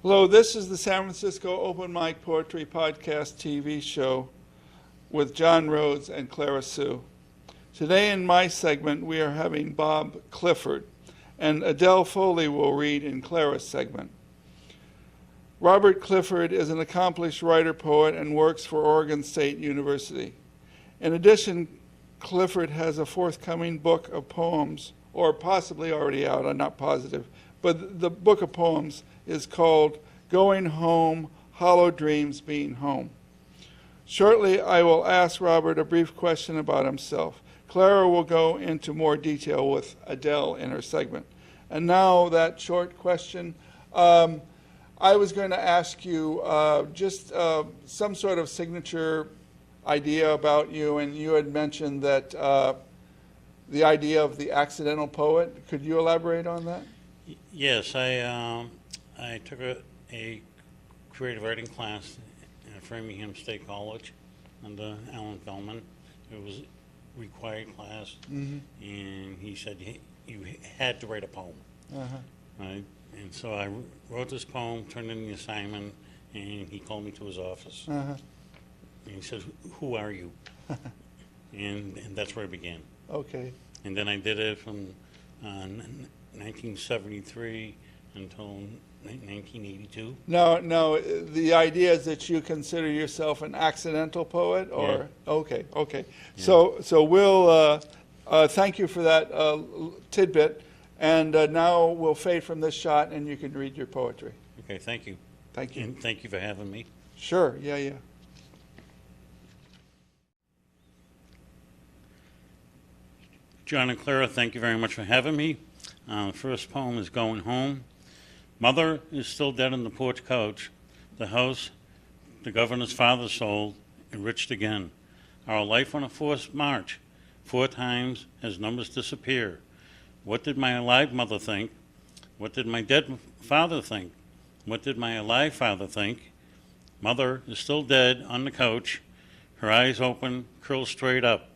Hello, this is the San Francisco Open Mic Poetry Podcast TV show with John Rhodes and Clara Sue. Today in my segment, we are having Bob Clifford, and Adele Foley will read in Clara's segment. Robert Clifford is an accomplished writer-poet and works for Oregon State University. In addition, Clifford has a forthcoming book of poems, or possibly already out, I'm not positive, but the book of poems is called Going Home, Hollow Dreams Being Home. Shortly, I will ask Robert a brief question about himself. Clara will go into more detail with Adele in her segment. And now that short question, I was going to ask you just some sort of signature idea about you, and you had mentioned that the idea of the accidental poet. Could you elaborate on that? Yes, I took a creative writing class at Framingham State College under Alan Feldman. It was a required class, and he said you had to write a poem. Right? And so I wrote this poem, turned in the assignment, and he called me to his office. And he said, "Who are you?" and that's where it began. Okay. And then I did it from 1973 until 1982. No, the idea is that you consider yourself an accidental poet, or Yeah. Okay. Yeah. So we'll thank you for that tidbit, and now we'll fade from this shot, and you can read your poetry. Okay, thank you. Thank you. And thank you for having me. Sure. Yeah. John and Clara, thank you very much for having me. The first poem is Going Home. Mother is still dead on the porch couch. The house the governor's father sold, enriched again. Our life on a forced march. 4 times as numbers disappear. What did my alive mother think? What did my dead father think? What did my alive father think? Mother is still dead on the couch. Her eyes open, curled straight up.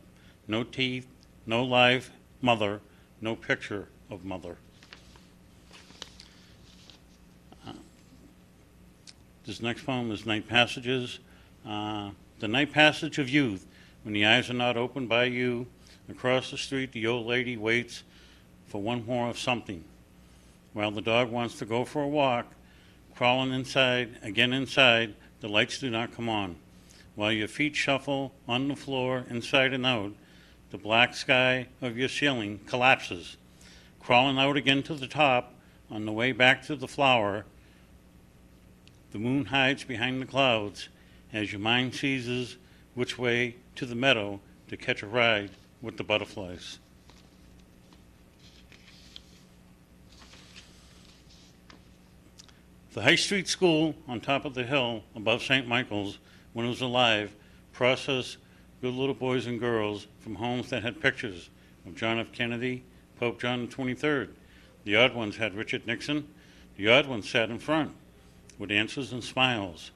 No teeth, no live mother, no picture of mother. This next poem is Night Passages. The night passage of youth, when the eyes are not opened by you. Across the street, the old lady waits for one more of something. While the dog wants to go for a walk, crawling inside, again inside, the lights do not come on. While your feet shuffle on the floor, inside and out, the black sky of your ceiling collapses. Crawling out again to the top, on the way back to the flower, the moon hides behind the clouds as your mind seizes which way to the meadow to catch a ride with the butterflies. The High Street School on top of the hill above St. Michael's, when it was alive, processed good little boys and girls from homes that had pictures of John F. Kennedy, Pope John XXIII. The odd ones had Richard Nixon. The odd ones sat in front with answers and smiles.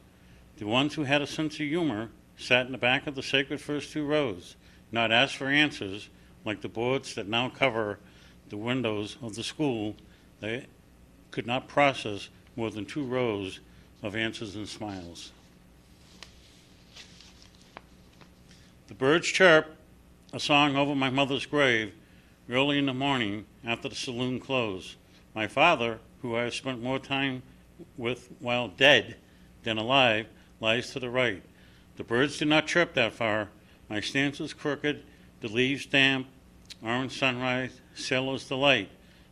The ones who had a sense of humor sat in the back of the sacred first 2 rows, not asked for answers like the boards that now cover the windows of the school. They could not process more than 2 rows of answers and smiles. The birds chirp a song over my mother's grave early in the morning after the saloon closed. My father, who I have spent more time with while dead than alive, lies to the right. The birds do not chirp that far. My stance is crooked, the leaves damp, orange sunrise, sailor's delight.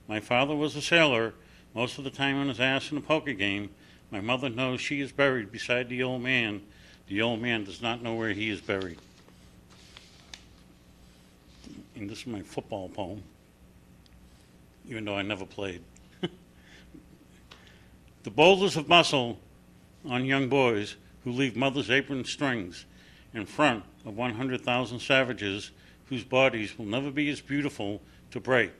My father was a sailor, most of the time on his ass in a poker game. My mother knows she is buried beside the old man. The old man does not know where he is buried. And this is my football poem, even though I never played. The boulders of muscle on young boys who leave mother's apron strings in front of 100,000 savages whose bodies will never be as beautiful to break.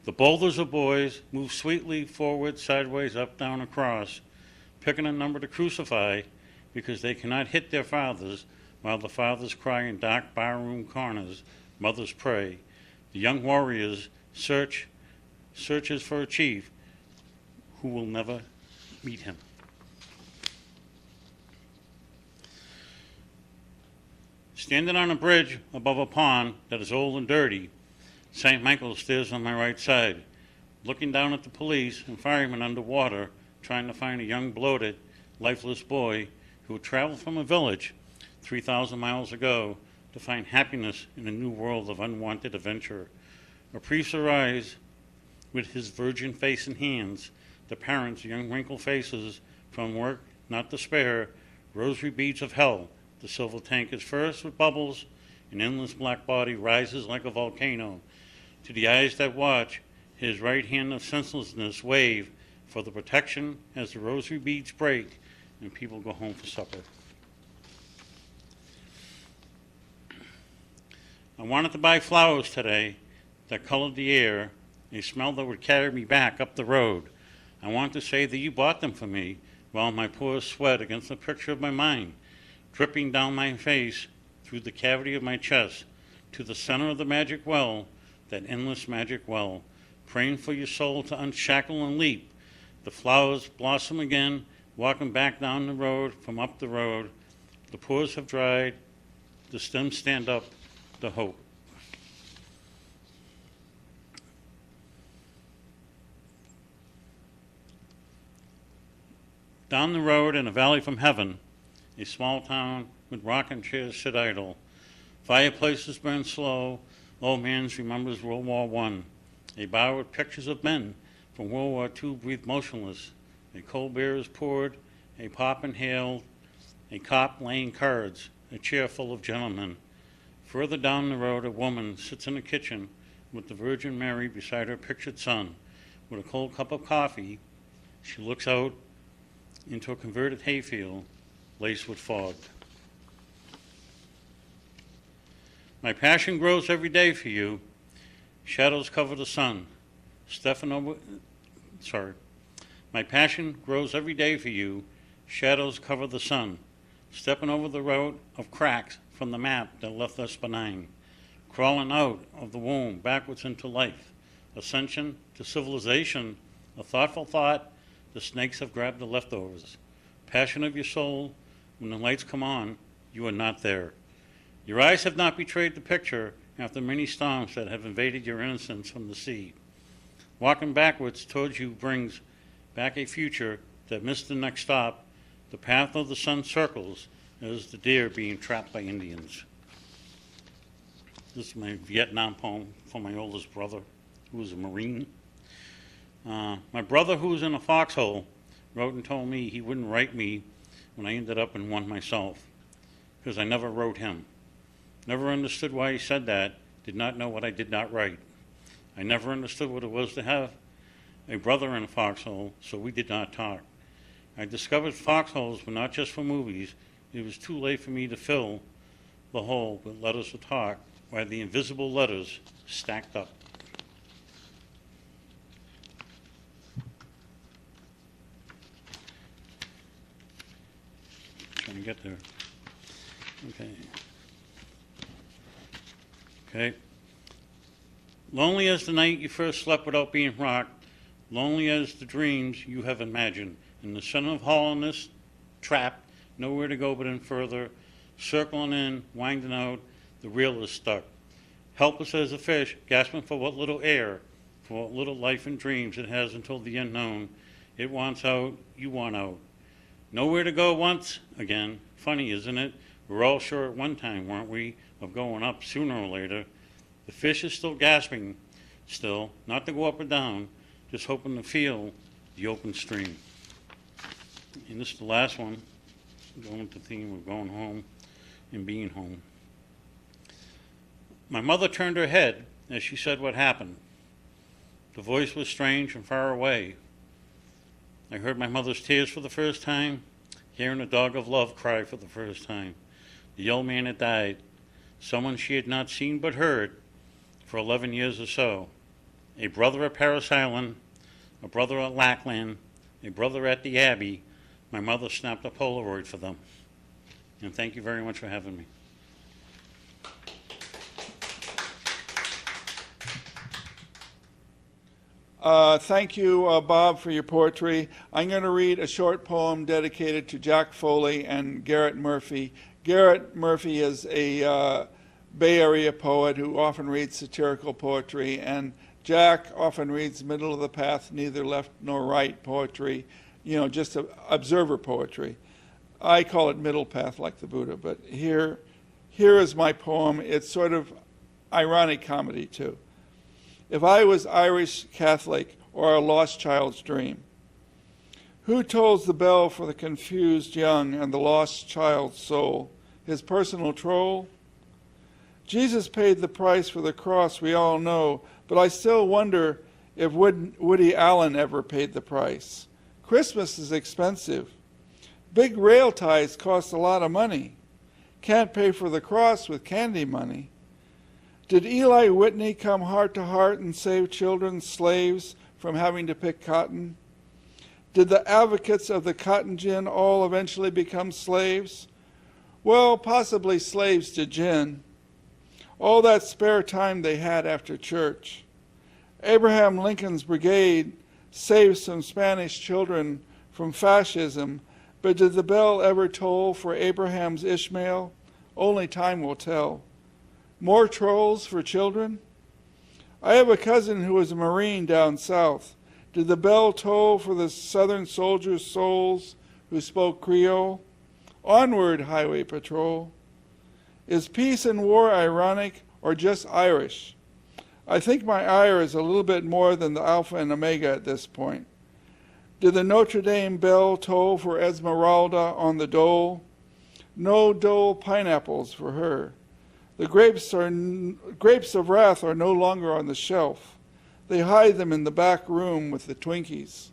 The boulders of boys move sweetly forward, sideways, up, down, across, picking a number to crucify because they cannot hit their fathers while the fathers cry in dark barroom corners, mothers pray. The young warriors searches for a chief who will never meet him. Standing on a bridge above a pond that is old and dirty, St. Michael stares on my right side, looking down at the police and firemen underwater, trying to find a young, bloated, lifeless boy who had traveled from a village 3,000 miles ago to find happiness in a new world of unwanted adventure. A priest arrives with his virgin face and hands, the parents' young wrinkled faces from work not to spare, rosary beads of hell. The silver tank is first with bubbles, an endless black body rises like a volcano. To the eyes that watch, his right hand of senselessness wave for the protection as the rosary beads break and people go home for supper. I wanted to buy flowers today that colored the air, a smell that would carry me back up the road. I want to say that you bought them for me while my pores sweat against the picture of my mind, dripping down my face through the cavity of my chest to the center of the magic well, that endless magic well, praying for your soul to unshackle and leap. The flowers blossom again, walking back down the road from up the road. The pores have dried, the stems stand up, the hope. Down the road in a valley from heaven, a small town with rocking chairs sit idle. Fireplaces burn slow. Old man remembers World War I. A bar with pictures of men from World War II breathe motionless. A cold beer is poured, a pop inhaled, a cop laying cards, a chair full of gentlemen. Further down the road, a woman sits in the kitchen with the Virgin Mary beside her pictured son. With a cold cup of coffee, she looks out into a converted hayfield laced with fog. My passion grows every day for you. Shadows cover the sun. My passion grows every day for you. Shadows cover the sun. Stepping over the road of cracks from the map that left us benign. Crawling out of the womb backwards into life. Ascension to civilization. A thoughtful thought. The snakes have grabbed the leftovers. Passion of your soul. When the lights come on, you are not there. Your eyes have not betrayed the picture after many storms that have invaded your innocence from the sea. Walking backwards towards you brings back a future that missed the next stop. The path of the sun circles as the deer being trapped by Indians. This is my Vietnam poem for my oldest brother, who was a Marine. My brother, who was in a foxhole, wrote and told me he wouldn't write me when I ended up in one myself, because I never wrote him. Never understood why he said that, did not know what I did not write. I never understood what it was to have a brother in a foxhole, so we did not talk. I discovered foxholes were not just for movies. It was too late for me to fill the hole with letters to talk, while the invisible letters stacked up. Trying to get there. Okay. Lonely as the night you first slept without being rocked, lonely as the dreams you have imagined. In the center of hollowness, trapped, nowhere to go but in further, circling in, winding out, the reel is stuck. Helpless as a fish, gasping for what little air, for what little life and dreams it has until the unknown. It wants out, you want out. Nowhere to go once again. Funny, isn't it? We're all sure at one time, weren't we, of going up sooner or later. The fish is still gasping, still, not to go up or down, just hoping to feel the open stream. And this is the last one, going with the theme of going home and being home. My mother turned her head as she said what happened. The voice was strange and far away. I heard my mother's tears for the first time, hearing a dog of love cry for the first time. The old man had died, someone she had not seen but heard for 11 years or so. A brother at Paris Island, a brother at Lackland, a brother at the Abbey. My mother snapped a Polaroid for them. And thank you very much for having me. Thank you, Bob, for your poetry. I'm going to read a short poem dedicated to Jack Foley and Garrett Murphy. Garrett Murphy is a Bay Area poet who often reads satirical poetry, and Jack often reads middle of the path, neither left nor right poetry, just observer poetry. I call it middle path like the Buddha, but here is my poem. It's sort of ironic comedy too. If I was Irish Catholic or a lost child's dream, who tolls the bell for the confused young and the lost child's soul? His personal troll? Jesus paid the price for the cross, we all know, but I still wonder if Woody Allen ever paid the price. Christmas is expensive. Big rail ties cost a lot of money. Can't pay for the cross with candy money. Did Eli Whitney come heart to heart and save children, slaves, from having to pick cotton? Did the advocates of the cotton gin all eventually become slaves? Well, possibly slaves to gin. All that spare time they had after church. Abraham Lincoln's brigade saved some Spanish children from fascism, but did the bell ever toll for Abraham's Ishmael? Only time will tell. More trolls for children? I have a cousin who was a Marine down south. Did the bell toll for the Southern soldiers' souls who spoke Creole? Onward, Highway Patrol. Is peace and war ironic or just Irish? I think my ire is a little bit more than the Alpha and Omega at this point. Did the Notre Dame bell toll for Esmeralda on the dole? No dole pineapples for her. The grapes of wrath are no longer on the shelf. They hide them in the back room with the Twinkies.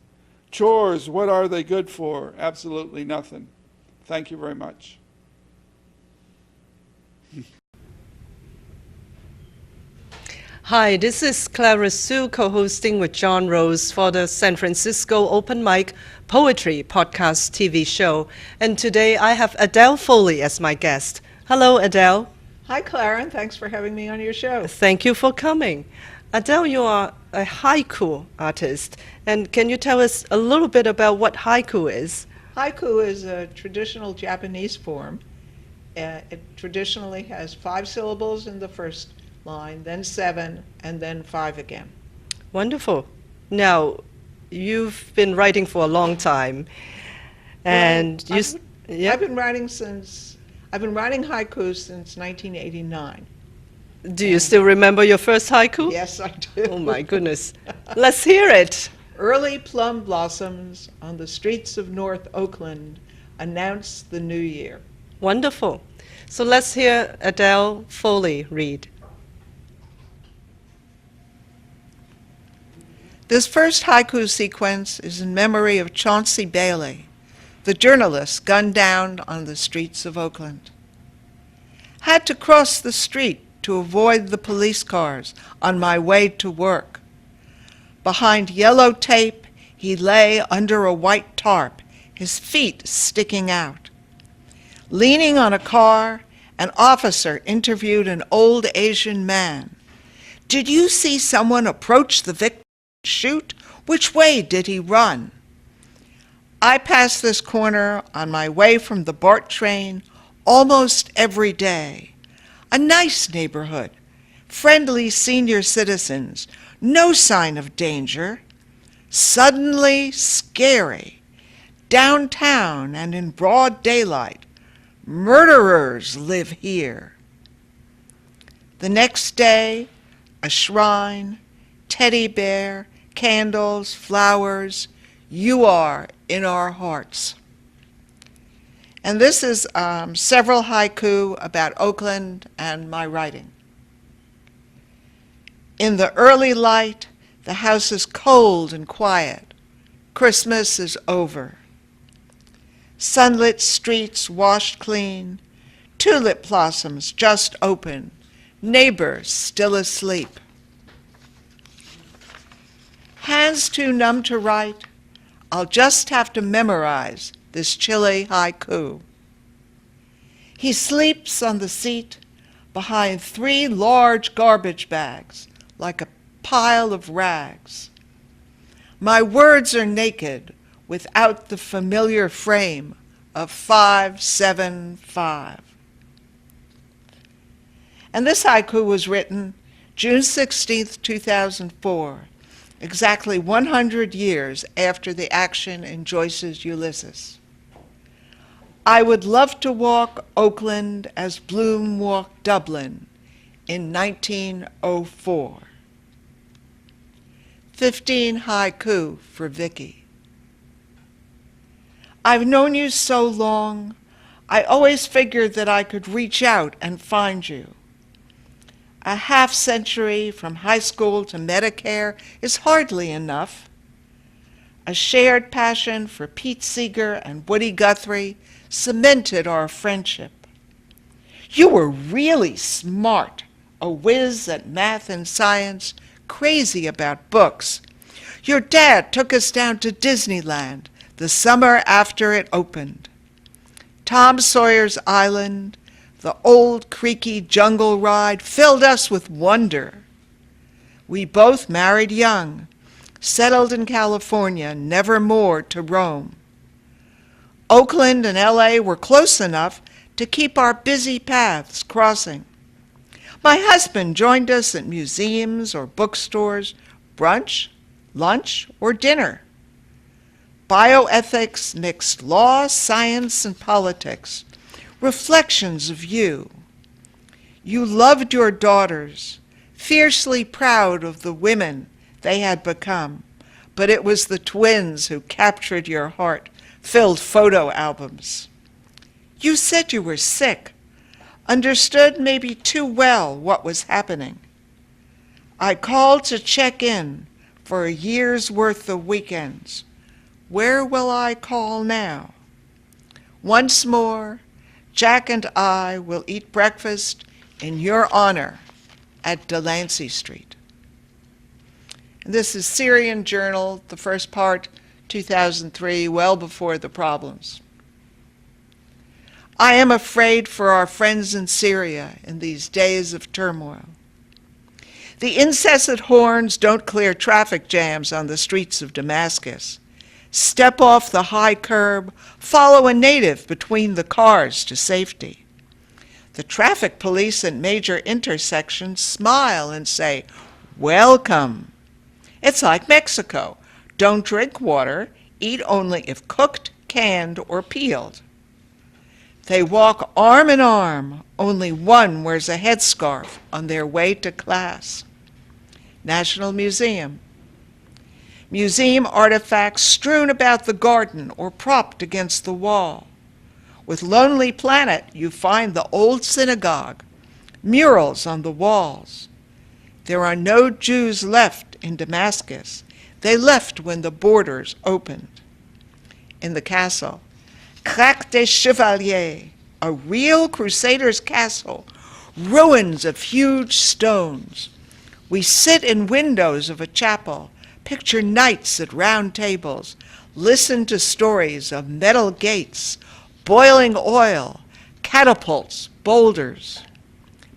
Chores, what are they good for? Absolutely nothing. Thank you very much. Hi, this is Clara Sue co-hosting with John Rhodes for the San Francisco Open Mic Poetry Podcast TV show. And today I have Adele Foley as my guest. Hello, Adele. Hi, Clara, and thanks for having me on your show. Thank you for coming. Adele, you are a haiku artist. And can you tell us a little bit about what haiku is? Haiku is a traditional Japanese form. It traditionally has 5 syllables in the first line, then 7, and then 5 again. Wonderful. Now, you've been writing for a long time, and I've been writing haiku since 1989. Do you still remember your first haiku? Yes, I do. Oh my goodness. Let's hear it. Early plum blossoms on the streets of North Oakland announce the new year. Wonderful. So let's hear Adele Foley read. This first haiku sequence is in memory of Chauncey Bailey, the journalist gunned down on the streets of Oakland. Had to cross the street to avoid the police cars on my way to work. Behind yellow tape, he lay under a white tarp, his feet sticking out. Leaning on a car, an officer interviewed an old Asian man. Did you see someone approach the victim? Shoot? Which way did he run? I pass this corner on my way from the BART train almost every day. A nice neighborhood, friendly senior citizens, no sign of danger. Suddenly scary. Downtown and in broad daylight, murderers live here. The next day, a shrine, teddy bear, candles, flowers, you are in our hearts. And this is several haiku about Oakland and my writing. In the early light, the house is cold and quiet. Christmas is over. Sunlit streets washed clean, tulip blossoms just open, neighbors still asleep. Hands too numb to write, I'll just have to memorize this chilly haiku. He sleeps on the seat behind 3 large garbage bags like a pile of rags. My words are naked without the familiar frame of 575. And this haiku was written June 16, 2004, exactly 100 years after the action in Joyce's Ulysses. I would love to walk Oakland as Bloom walked Dublin in 1904. 15 haiku for Vicky. I've known you so long, I always figured that I could reach out and find you. A half century from high school to Medicare is hardly enough. A shared passion for Pete Seeger and Woody Guthrie cemented our friendship. You were really smart, a whiz at math and science, crazy about books. Your dad took us down to Disneyland the summer after it opened. Tom Sawyer's Island, the old creaky jungle ride, filled us with wonder. We both married young, settled in California, never more to roam. Oakland and LA were close enough to keep our busy paths crossing. My husband joined us at museums or bookstores, brunch, lunch, or dinner. Bioethics mixed law, science, and politics, reflections of you. You loved your daughters, fiercely proud of the women they had become, but it was the twins who captured your heart, filled photo albums. You said you were sick, understood maybe too well what was happening. I called to check in for a year's worth of weekends. Where will I call now? Once more, Jack and I will eat breakfast in your honor at Delancey Street. And this is Syrian Journal, the first part, 2003, well before the problems. I am afraid for our friends in Syria in these days of turmoil. The incessant horns don't clear traffic jams on the streets of Damascus. Step off the high curb, follow a native between the cars to safety. The traffic police at major intersections smile and say, "Welcome." It's like Mexico. Don't drink water, eat only if cooked, canned, or peeled. They walk arm in arm, only one wears a headscarf on their way to class. National Museum. Museum artifacts strewn about the garden or propped against the wall. With Lonely Planet, you find the old synagogue, murals on the walls. There are no Jews left in Damascus. They left when the borders opened. In the castle, Crac des Chevaliers, a real crusader's castle, ruins of huge stones. We sit in windows of a chapel, picture knights at round tables, listen to stories of metal gates, boiling oil, catapults, boulders.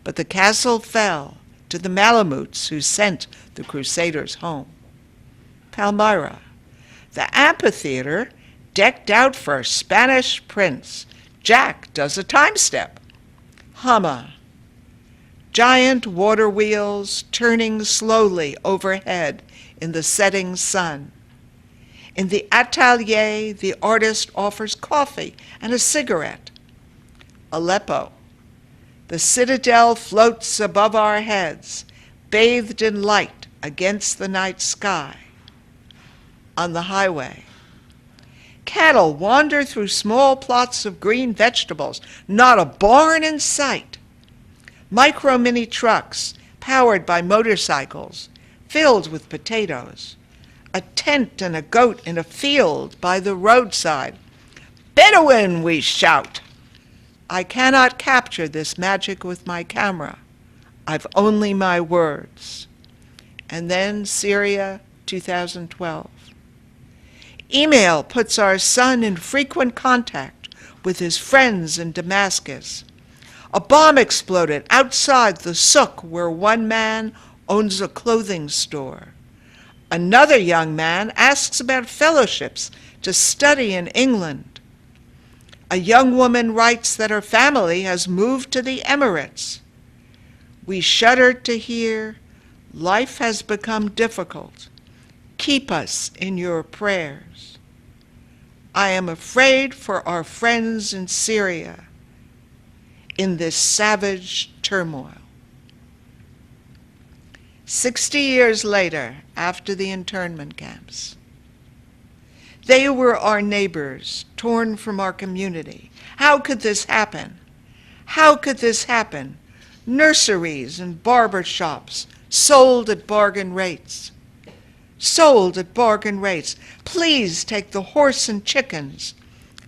But the castle fell to the Malamutes who sent the crusaders home. Palmyra, the amphitheater decked out for a Spanish prince. Jack does a time step. Hama, giant water wheels turning slowly overhead in the setting sun. In the atelier, the artist offers coffee and a cigarette. Aleppo, the citadel floats above our heads, bathed in light against the night sky. On the highway, cattle wander through small plots of green vegetables, not a barn in sight. Micro-mini trucks, powered by motorcycles, filled with potatoes. A tent and a goat in a field by the roadside. Bedouin, we shout. I cannot capture this magic with my camera. I've only my words. And then Syria, 2012. Email puts our son in frequent contact with his friends in Damascus. A bomb exploded outside the souk where one man owns a clothing store. Another young man asks about fellowships to study in England. A young woman writes that her family has moved to the Emirates. We shudder to hear, life has become difficult. Keep us in your prayers. I am afraid for our friends in Syria in this savage turmoil. 60 years later, after the internment camps, they were our neighbors, torn from our community. How could this happen? How could this happen? Nurseries and barber shops sold at bargain rates. Sold at bargain rates. Please take the horse and chickens,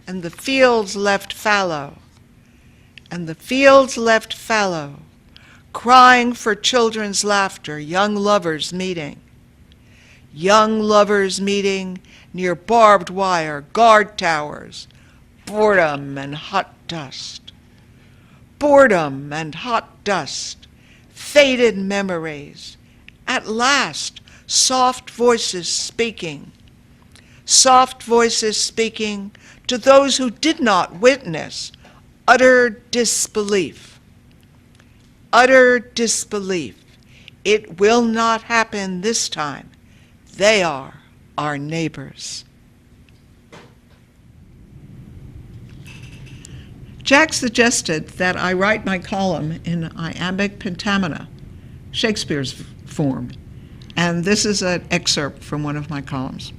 and the fields left fallow. And the fields left fallow, crying for children's laughter, young lovers meeting. Young lovers meeting near barbed wire, guard towers, boredom and hot dust. Boredom and hot dust, faded memories. At last, soft voices speaking. Soft voices speaking to those who did not witness. Utter disbelief. Utter disbelief. It will not happen this time. They are our neighbors. Jack suggested that I write my column in iambic pentameter, Shakespeare's form, and this is an excerpt from one of my columns.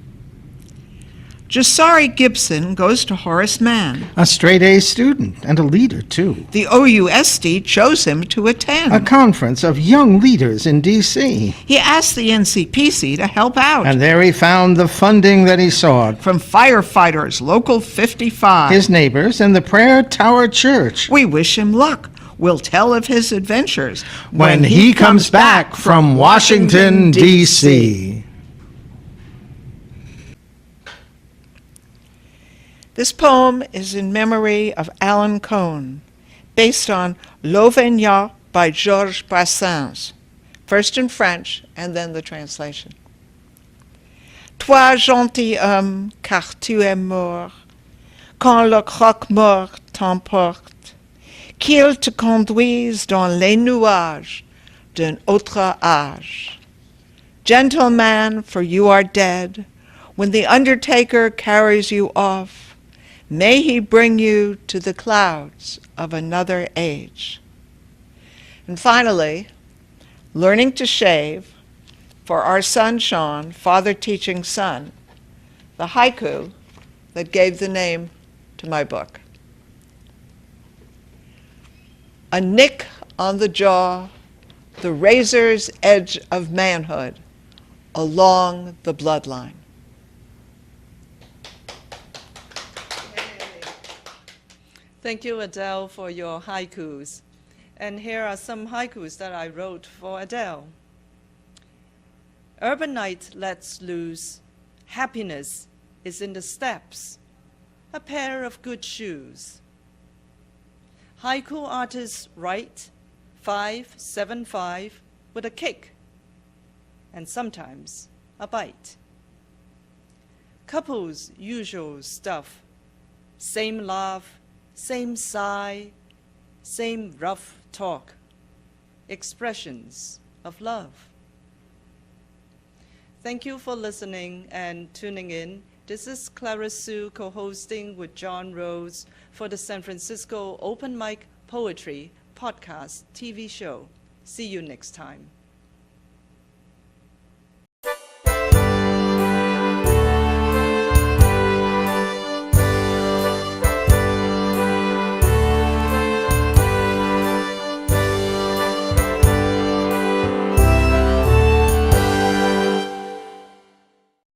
Jasari Gibson goes to Horace Mann. A straight-A student and a leader, too. The OUSD chose him to attend. A conference of young leaders in D.C. He asked the NCPC to help out. And there he found the funding that he sought. From firefighters, Local 55. His neighbors and the Prayer Tower Church. We wish him luck. We'll tell of his adventures when he comes back from Washington, D.C. This poem is in memory of Alan Cohn, based on L'Auvergnat by Georges Brassens, first in French and then the translation. Toi, gentilhomme, car tu es mort, quand le croque-mort t'emporte, qu'il te conduise dans les nuages d'un autre âge. Gentleman, for you are dead, when the undertaker carries you off, may he bring you to the clouds of another age. And finally, learning to shave for our son Sean, father teaching son, the haiku that gave the name to my book. A nick on the jaw, the razor's edge of manhood along the bloodline. Thank you, Adele, for your haikus. And here are some haikus that I wrote for Adele. Urban night lets loose. Happiness is in the steps. A pair of good shoes. Haiku artists write 5-7-5 with a kick and sometimes a bite. Couples' usual stuff. Same laugh, same sigh, same rough talk, expressions of love. Thank you for listening and tuning in. This is Clara Sue co-hosting with John Rhodes for the San Francisco Open Mic Poetry Podcast TV show. See you next time.